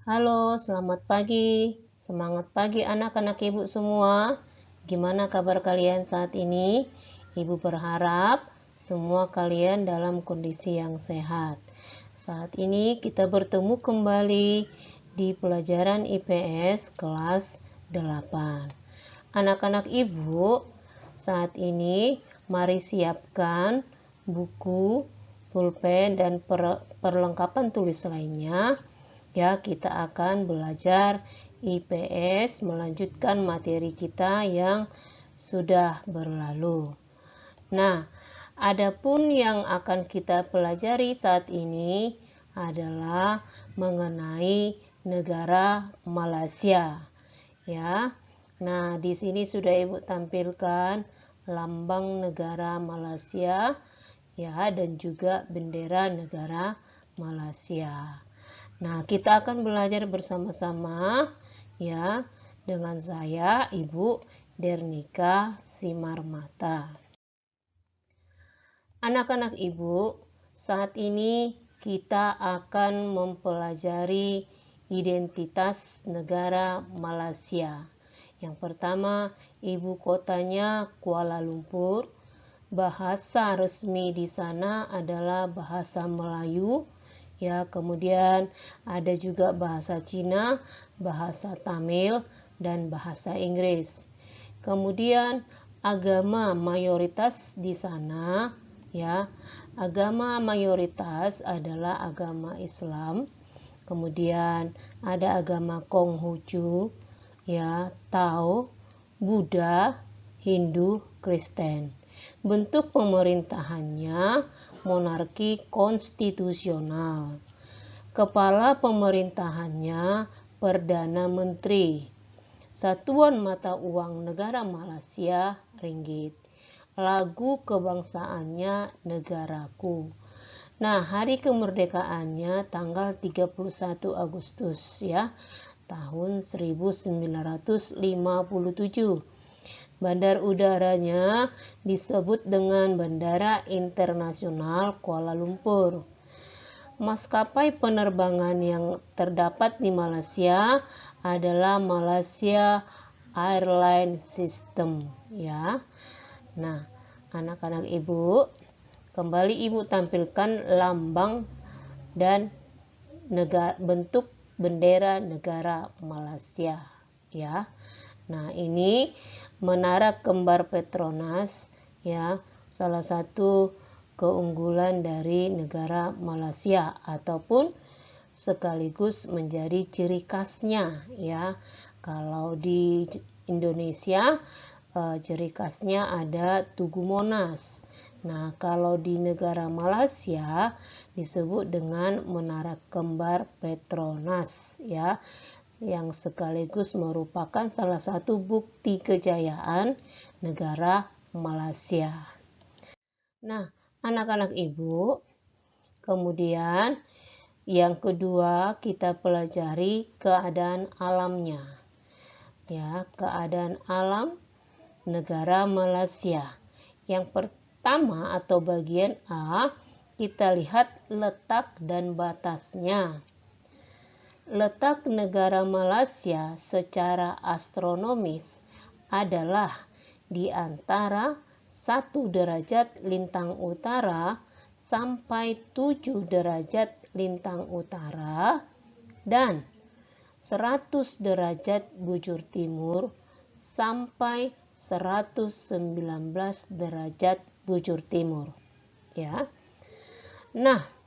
Halo, selamat pagi. Semangat pagi anak-anak ibu semua. Gimana kabar kalian saat ini? Ibu berharap semua kalian dalam kondisi yang sehat. Saat ini kita bertemu kembali di pelajaran IPS kelas 8. Anak-anak ibu, saat ini mari siapkan buku, pulpen, dan perlengkapan tulis lainnya. Ya, kita akan belajar IPS, melanjutkan materi kita yang sudah berlalu. Nah, adapun yang akan kita pelajari saat ini adalah mengenai negara Malaysia. Ya. Nah, di sini sudah Ibu tampilkan lambang negara Malaysia ya, dan juga bendera negara Malaysia. Nah, kita akan belajar bersama-sama ya dengan saya Ibu Dernika Simarmata. Anak-anak Ibu, saat ini kita akan mempelajari identitas negara Malaysia. Yang pertama, ibu kotanya Kuala Lumpur. Bahasa resmi di sana adalah bahasa Melayu. Ya, kemudian ada juga bahasa Cina, bahasa Tamil, dan bahasa Inggris. Kemudian agama mayoritas di sana, ya, agama mayoritas adalah agama Islam. Kemudian ada agama Konghucu, ya, Tao, Buddha, Hindu, Kristen. Bentuk pemerintahannya monarki konstitusional. Kepala pemerintahannya Perdana Menteri. Satuan mata uang negara Malaysia ringgit. Lagu kebangsaannya negaraku. Nah, hari kemerdekaannya tanggal 31 Agustus ya, tahun 1957. Bandar udaranya disebut dengan Bandara Internasional Kuala Lumpur. Maskapai penerbangan yang terdapat di Malaysia adalah Malaysia Airlines System ya. Nah, anak-anak ibu, kembali ibu tampilkan lambang dan bentuk bendera negara Malaysia ya. Nah, ini Menara Kembar Petronas ya, salah satu keunggulan dari negara Malaysia ataupun sekaligus menjadi ciri khasnya ya. Kalau di Indonesia ciri khasnya ada Tugu Monas. Nah, kalau di negara Malaysia disebut dengan Menara Kembar Petronas ya, yang sekaligus merupakan salah satu bukti kejayaan negara Malaysia. Nah, anak-anak ibu, kemudian yang kedua kita pelajari keadaan alamnya. Ya, keadaan alam negara Malaysia. Yang pertama atau bagian A, kita lihat letak dan batasnya. Letak negara Malaysia secara astronomis adalah di antara 1 derajat lintang utara sampai 7 derajat lintang utara dan 100 derajat bujur timur sampai 119 derajat bujur timur ya. Nah,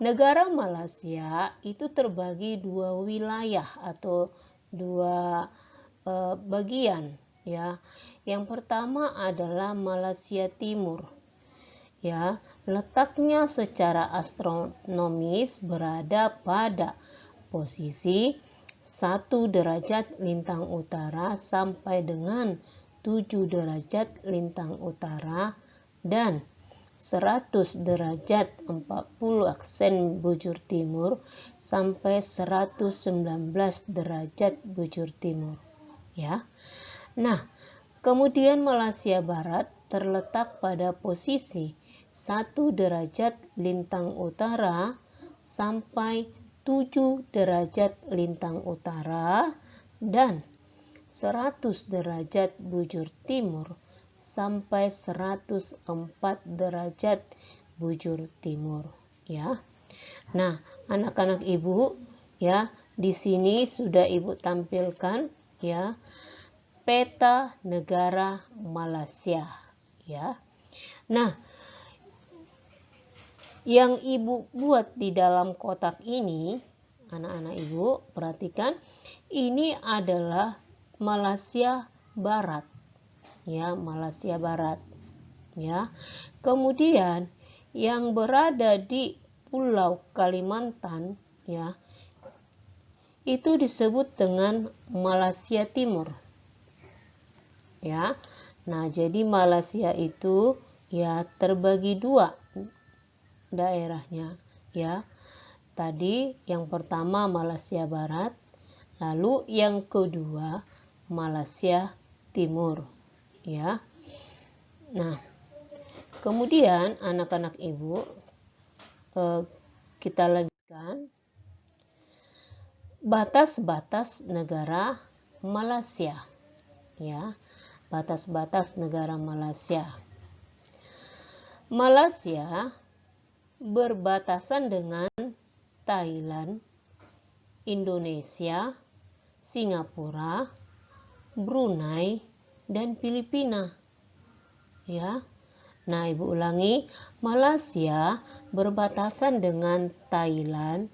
negara Malaysia itu terbagi 2 wilayah atau 2 bagian ya. Yang pertama adalah Malaysia Timur. Ya, letaknya secara astronomis berada pada posisi 1 derajat lintang utara sampai dengan 7 derajat lintang utara dan 100 derajat 40 aksen bujur timur sampai 119 derajat bujur timur ya. Nah, kemudian Malaysia Barat terletak pada posisi 1 derajat lintang utara sampai 7 derajat lintang utara dan 100 derajat bujur timur sampai 104 derajat bujur timur, ya. Nah, anak-anak Ibu, ya, di sini sudah Ibu tampilkan, ya, peta negara Malaysia, ya. Nah, yang Ibu buat di dalam kotak ini, anak-anak Ibu perhatikan, ini adalah Malaysia Barat, ya, Malaysia Barat, ya. Kemudian yang berada di Pulau Kalimantan, ya, itu disebut dengan Malaysia Timur, ya. Nah, jadi Malaysia itu ya terbagi dua daerahnya, ya. Tadi yang pertama Malaysia Barat, lalu yang kedua Malaysia Timur, ya. Nah, kemudian anak-anak Ibu, kita lanjutkan batas-batas negara Malaysia, ya. Batas-batas negara Malaysia. Malaysia berbatasan dengan Thailand, Indonesia, Singapura, Brunei, dan Filipina, ya. Nah, Ibu ulangi, Malaysia berbatasan dengan Thailand,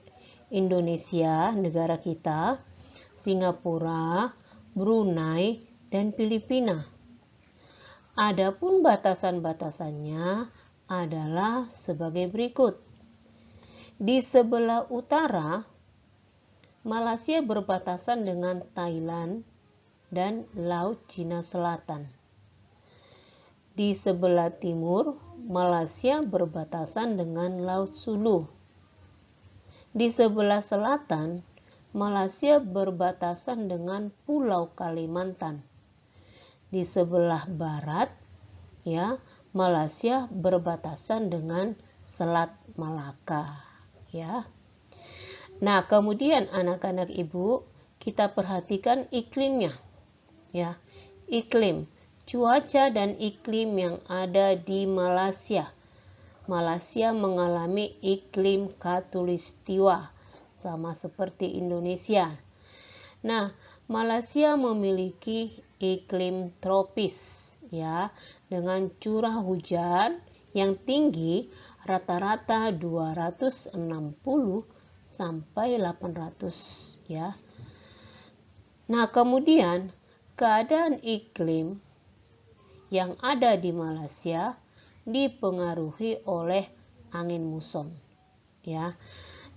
Indonesia, negara kita, Singapura, Brunei, dan Filipina. Adapun batasan-batasannya adalah sebagai berikut. Di sebelah utara, Malaysia berbatasan dengan Thailand dan Laut Cina Selatan. Di sebelah timur, Malaysia berbatasan dengan Laut Sulu. Di sebelah selatan, Malaysia berbatasan dengan Pulau Kalimantan. Di sebelah barat, ya, Malaysia berbatasan dengan Selat Malaka, ya. Nah, kemudian anak-anak Ibu, kita perhatikan iklimnya, ya. Iklim, cuaca dan iklim yang ada di Malaysia. Malaysia mengalami iklim khatulistiwa sama seperti Indonesia. Nah, Malaysia memiliki iklim tropis, ya, dengan curah hujan yang tinggi rata-rata 260 sampai 800, ya. Nah, kemudian keadaan iklim yang ada di Malaysia dipengaruhi oleh angin muson, ya.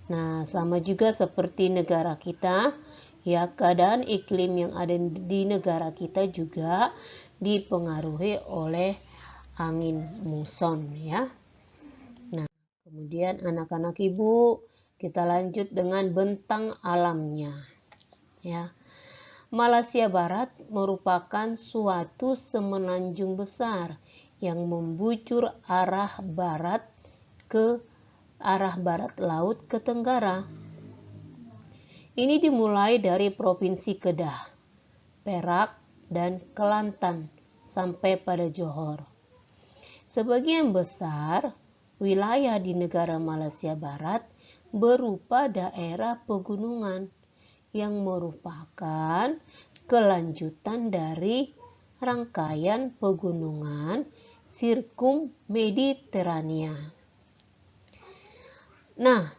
Nah, sama juga seperti negara kita, ya, keadaan iklim yang ada di negara kita juga dipengaruhi oleh angin muson, ya. Nah, kemudian anak-anak Ibu, kita lanjut dengan bentang alamnya, ya. Malaysia Barat merupakan suatu semenanjung besar yang membujur arah barat laut ke tenggara. Ini dimulai dari Provinsi Kedah, Perak, dan Kelantan sampai pada Johor. Sebagian besar wilayah di negara Malaysia Barat berupa daerah pegunungan yang merupakan kelanjutan dari rangkaian pegunungan Sirkum Mediterania. Nah,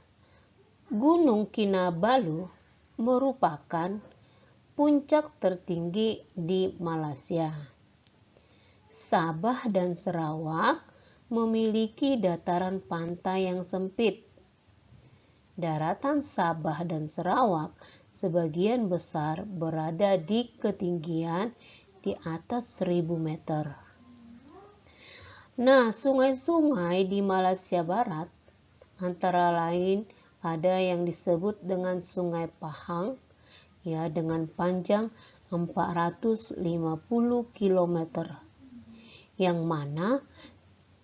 Gunung Kinabalu merupakan puncak tertinggi di Malaysia. Sabah dan Sarawak memiliki dataran pantai yang sempit. Daratan Sabah dan Sarawak sebagian besar berada di ketinggian di atas 1000 meter. Nah, sungai-sungai di Malaysia Barat antara lain ada yang disebut dengan Sungai Pahang, ya, dengan panjang 450 km. Yang mana,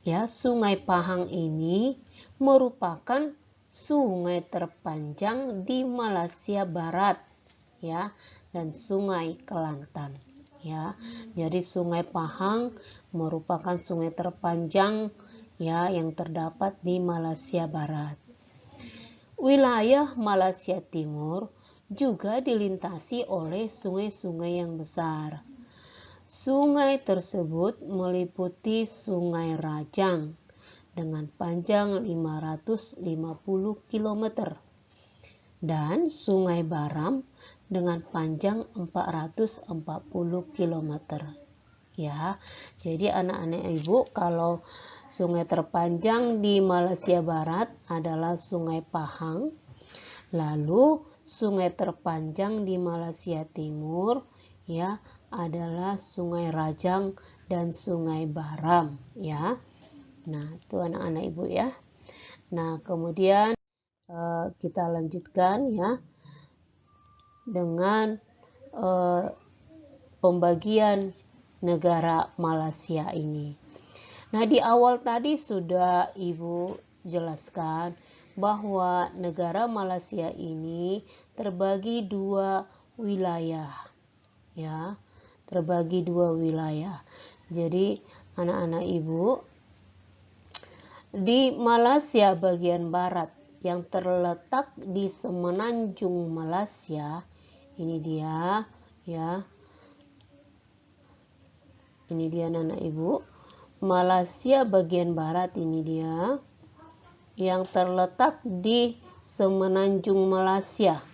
ya, Sungai Pahang ini merupakan sungai terpanjang di Malaysia Barat, ya, dan Sungai Kelantan, ya. Jadi Sungai Pahang merupakan sungai terpanjang, ya, yang terdapat di Malaysia Barat. Wilayah Malaysia Timur juga dilintasi oleh sungai-sungai yang besar. Sungai tersebut meliputi Sungai Rajang dengan panjang 550 km dan Sungai Baram dengan panjang 440 km. Ya, jadi anak-anak ibu, kalau sungai terpanjang di Malaysia Barat adalah Sungai Pahang, lalu sungai terpanjang di Malaysia Timur, ya, adalah Sungai Rajang dan Sungai Baram, ya. Nah, itu anak-anak ibu, ya. Nah, kemudian kita lanjutkan, ya, dengan pembagian negara Malaysia ini. Nah, di awal tadi sudah Ibu jelaskan bahwa negara Malaysia ini terbagi dua wilayah, ya, terbagi dua wilayah. Jadi anak-anak Ibu, di Malaysia bagian barat yang terletak di semenanjung Malaysia, ini dia, ya. Ini dia anak-anak Ibu. Malaysia bagian barat ini dia yang terletak di semenanjung Malaysia,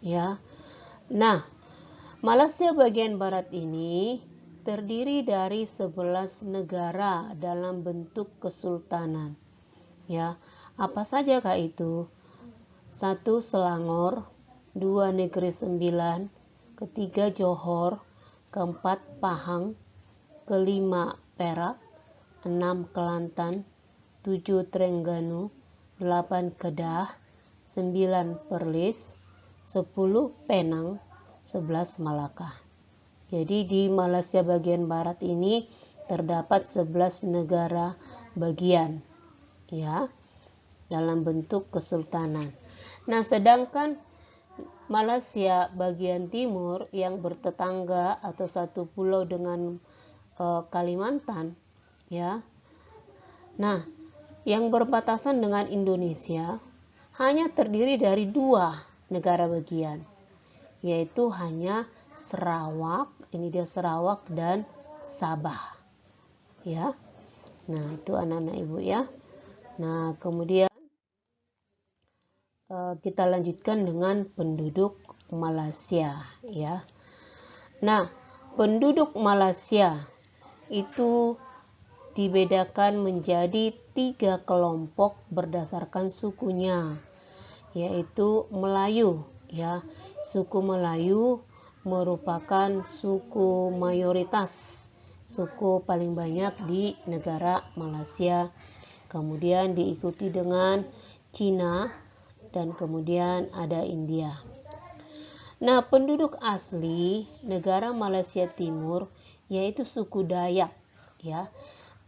ya. Nah, Malaysia bagian barat ini terdiri dari 11 negara dalam bentuk kesultanan, ya. Apa saja kah itu? 1 Selangor, 2 Negeri Sembilan, ketiga Johor, keempat Pahang, kelima Perak, 6 Kelantan, 7 Terengganu, 8 Kedah, 9 Perlis, 10 Penang, 11 Malaka. Jadi di Malaysia bagian barat ini terdapat 11 negara bagian, ya, dalam bentuk kesultanan. Nah, sedangkan Malaysia bagian timur yang bertetangga atau satu pulau dengan Kalimantan, ya. Nah, yang berbatasan dengan Indonesia hanya terdiri dari 2 negara bagian, yaitu hanya Sarawak, ini dia Sarawak, dan Sabah, ya. Nah, itu anak-anak Ibu, ya. Nah, kemudian kita lanjutkan dengan penduduk Malaysia, ya. Nah, penduduk Malaysia itu dibedakan menjadi 3 kelompok berdasarkan sukunya, yaitu Melayu, ya. Suku Melayu merupakan suku mayoritas, suku paling banyak di negara Malaysia. Kemudian diikuti dengan Cina dan kemudian ada India. Nah, penduduk asli negara Malaysia Timur yaitu suku Dayak, ya.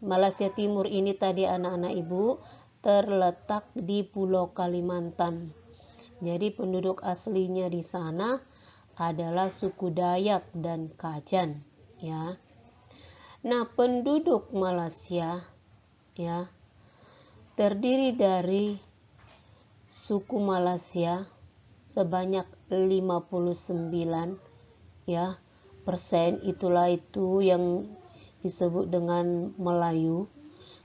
Malaysia Timur ini tadi anak-anak Ibu terletak di Pulau Kalimantan. Jadi penduduk aslinya di sana adalah suku Dayak dan Kajan, ya. Nah, penduduk Malaysia, ya, terdiri dari suku Malaysia sebanyak 59, ya, persen, itulah itu yang disebut dengan Melayu.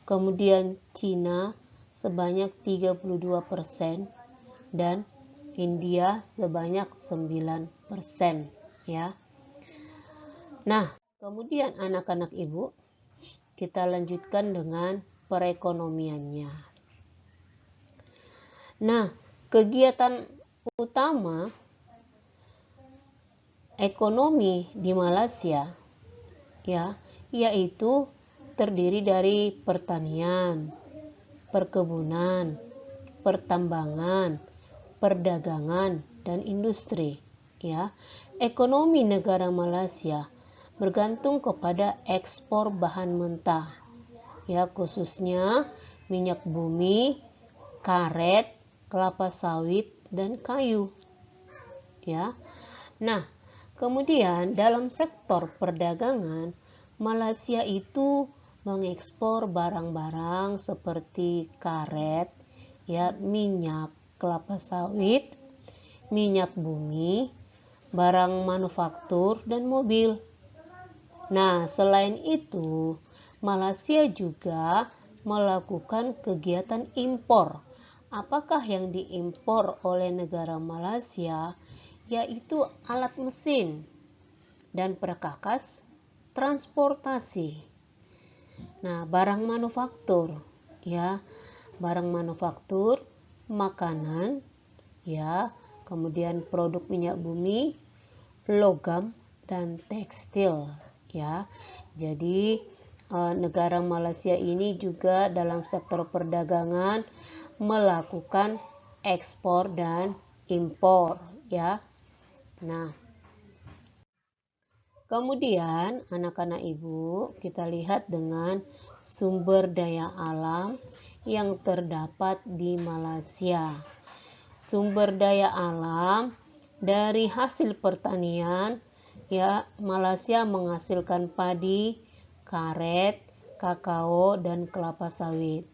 Kemudian Cina sebanyak 32% dan India sebanyak 9%, ya. Nah, kemudian anak-anak Ibu, kita lanjutkan dengan perekonomiannya. Nah, kegiatan utama ekonomi di Malaysia, ya, yaitu terdiri dari pertanian, perkebunan, pertambangan, perdagangan, dan industri, ya. Ekonomi negara Malaysia bergantung kepada ekspor bahan mentah, ya, khususnya minyak bumi, karet, kelapa sawit, dan kayu. Ya. Nah, kemudian dalam sektor perdagangan, Malaysia itu mengekspor barang-barang seperti karet, ya, minyak kelapa sawit, minyak bumi, barang manufaktur, dan mobil. Nah, selain itu, Malaysia juga melakukan kegiatan impor. Apakah yang diimpor oleh negara Malaysia? Yaitu alat mesin dan perkakas transportasi. Nah, barang manufaktur, ya, barang manufaktur, makanan, ya, kemudian produk minyak bumi, logam, dan tekstil, ya. Jadi negara Malaysia ini juga dalam sektor perdagangan melakukan ekspor dan impor, ya. Nah, kemudian anak-anak ibu, kita lihat dengan sumber daya alam yang terdapat di Malaysia. Sumber daya alam dari hasil pertanian, ya, Malaysia menghasilkan padi, karet, kakao, dan kelapa sawit.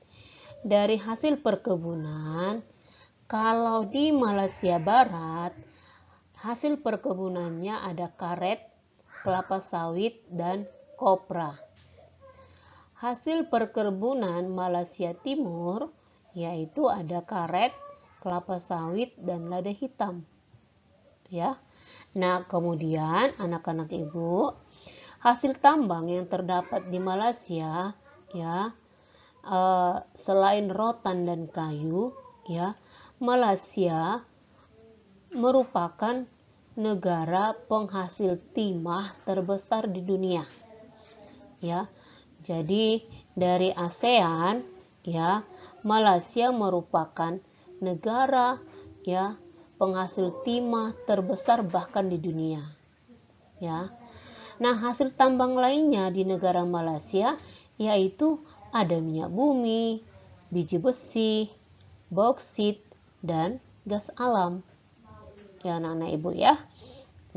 Dari hasil perkebunan, kalau di Malaysia Barat, hasil perkebunannya ada karet, kelapa sawit, dan kopra. Hasil perkebunan Malaysia Timur yaitu ada karet, kelapa sawit, dan lada hitam. Ya. Nah, kemudian anak-anak ibu, hasil tambang yang terdapat di Malaysia, ya, selain rotan dan kayu, ya, Malaysia merupakan negara penghasil timah terbesar di dunia. Ya. Jadi dari ASEAN, ya, Malaysia merupakan negara, ya, penghasil timah terbesar bahkan di dunia. Ya. Nah, hasil tambang lainnya di negara Malaysia yaitu ada minyak bumi, biji besi, bauksit, dan gas alam. Ya, anak-anak ibu, ya.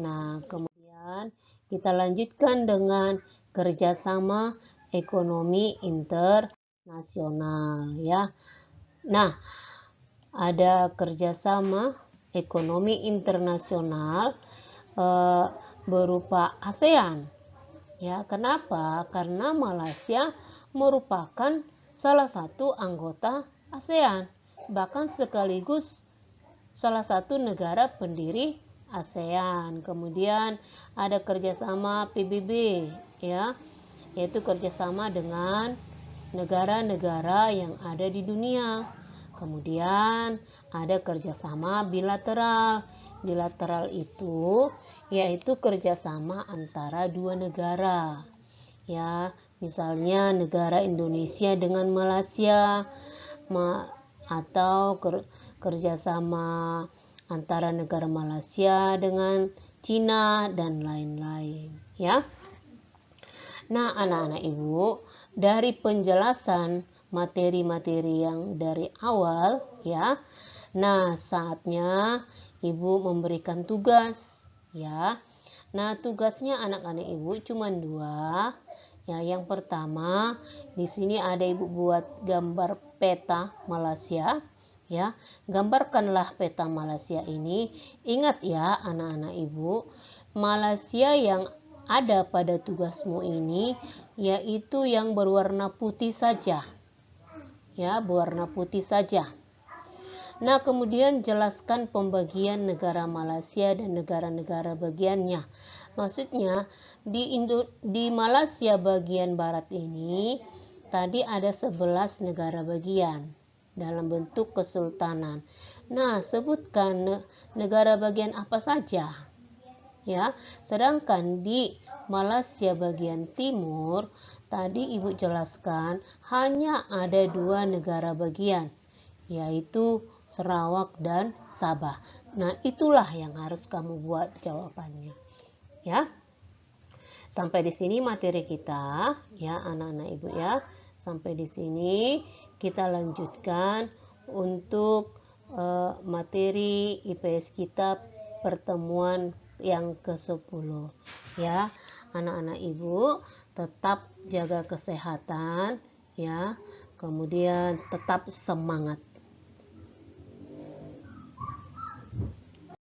Nah, kemudian kita lanjutkan dengan kerjasama ekonomi internasional, ya. Nah, ada kerjasama ekonomi internasional berupa ASEAN. Ya, kenapa? Karena Malaysia merupakan salah satu anggota ASEAN, bahkan sekaligus salah satu negara pendiri ASEAN. Kemudian ada kerjasama PBB, ya, yaitu kerjasama dengan negara-negara yang ada di dunia. Kemudian ada kerjasama bilateral. Bilateral itu yaitu kerjasama antara dua negara. Ya, misalnya negara Indonesia dengan Malaysia, atau kerjasama antara negara Malaysia dengan Cina dan lain-lain, ya. Nah, anak-anak ibu, dari penjelasan materi-materi yang dari awal, ya. Nah, saatnya ibu memberikan tugas, ya. Nah, tugasnya anak-anak ibu cuma 2. Ya, yang pertama, di sini ada ibu buat gambar peta Malaysia, ya. Gambarkanlah peta Malaysia ini. Ingat ya, anak-anak ibu, Malaysia yang ada pada tugasmu ini yaitu yang berwarna putih saja. Ya, berwarna putih saja. Nah, kemudian jelaskan pembagian negara Malaysia dan negara-negara bagiannya. Maksudnya di Malaysia bagian barat ini tadi ada 11 negara bagian dalam bentuk kesultanan. Nah, sebutkan negara bagian apa saja. Ya, sedangkan di Malaysia bagian timur tadi ibu jelaskan hanya ada 2 negara bagian, yaitu Sarawak dan Sabah. Nah, itulah yang harus kamu buat jawabannya. Ya. Sampai di sini materi kita, ya anak-anak ibu, ya. Sampai di sini kita lanjutkan untuk materi IPS kita pertemuan yang ke-10 ya. Anak-anak Ibu tetap jaga kesehatan ya. Kemudian tetap semangat.